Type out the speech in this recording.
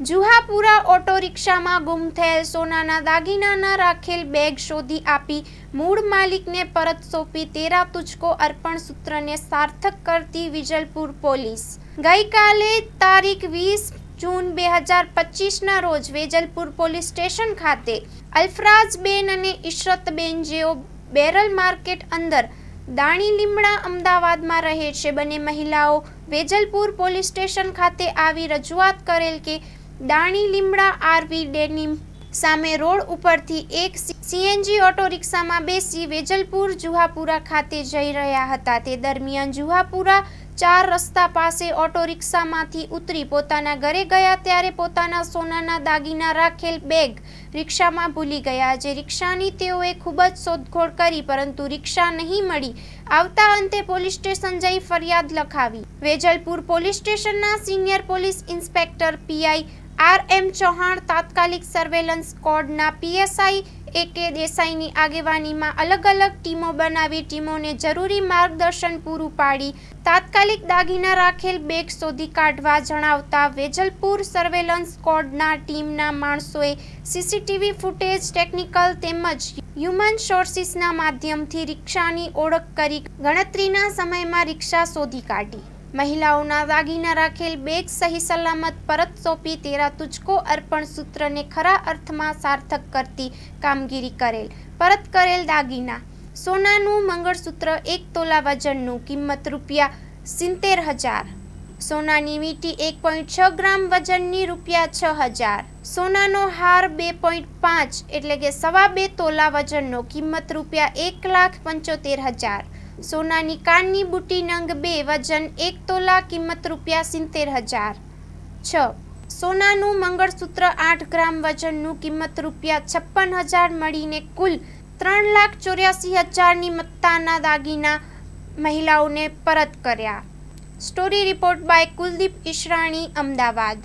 Juhapura auto રિક્ષામાં ગુમ થયેલ સોનાના દાગીનાના રાખેલ બેગ શોધી આપી મૂળ માલિકને પરત સોંપી તેરા તુજકો અર્પણ સૂત્રને સાર્થક કરતી વિજલપુર પોલીસ ગઈકાલે તારીખ 20 જૂન 2025ના રોજ વેજલપુર પોલીસ સ્ટેશન ખાતે અલ્ફરાજબેન અને ઇશરતબેન જેઓ બેરલ માર્કેટ અંદર દાણી લીમડા અમદાવાદમાં રહે છે બંને મહિલાઓ વેજલપુર પોલીસ સ્ટેશન ખાતે આવી રજૂઆત કરેલ કે દાણી લીમડા આરવી ડેનિમ સામે રોડ ઉપરથી એક સીએનજી ઓટો રિક્ષામાં બેસી વેજલપુર જુહાપુરા ખાતે જઈ રહ્યા હતા। તે દરમિયાન જુહાપુરા 4 રસ્તા પાસે ઓટો રિક્ષામાંથી ઉતરી પોતાના ઘરે ગયા ત્યારે પોતાના સોનાના દાગીના રાખેલ બેગ રિક્ષામાં ભૂલી ગયા। જે રિક્ષાની તેઓએ ખૂબ જ શોધખોળ કરી પરંતુ રિક્ષા નહીં મળી આવતા અંતે પોલીસ સ્ટેશન જઈ ફરિયાદ લખાવી। વેજલપુર પોલીસ સ્ટેશનના senior police inspector PI R M. Chauhan તાત્કાલિક સર્વેલન્સ સ્ક્વોડના પીએસઆઈ એ.કે. દેસાઈની આગેવાનીમાં અલગ અલગ ટીમો બનાવી ટીમોને જરૂરી માર્ગદર્શન પૂરું પાડી તાત્કાલિક દાગીના રાખેલ બેગ શોધી કાઢવા જણાવતા વેજલપુર સર્વેલન્સ સ્ક્વોડના ટીમના માણસોએ સીસીટીવી ફૂટેજ ટેકનિકલ તેમજ હ્યુમન સોર્સિસના માધ્યમથી રિક્ષાની ઓળખ કરી ગણતરીના સમયમાં રિક્ષા શોધી કાઢી। મહિલાઓના દાગીના રાખેલ બેગ સહી સલામત પરત સોંપી તેરા તુજકો અર્પણ સૂત્રને ખરા અર્થમાં સાર્થક કરતી કામગીરી કરેલ। પરત કરેલ દાગીના સોનાનું મંગળસૂત્ર 1 તોલા વજનનું કિંમત ₹70,000, સોનાની વીંટી 1.6 ગ્રામ વજનની ₹6,000, સોનાનો હાર 2.5 એટલે કે 2.25 તોલા વજનનો કિંમત ₹1,75,000, સોનાની કાનની બુટી નંગ 2 વજન 1 તોલા કિંમત ₹70,000, 6 સોનાનું મંગળસૂત્ર 8 ગ્રામ વજનનું કિંમત ₹56,000 મળીને કુલ 3,84,000ની મત્તાના દાગીના મહિલાઓને પરત કર્યા। Story report by Kuldeep Ishrani, Ahmedabad.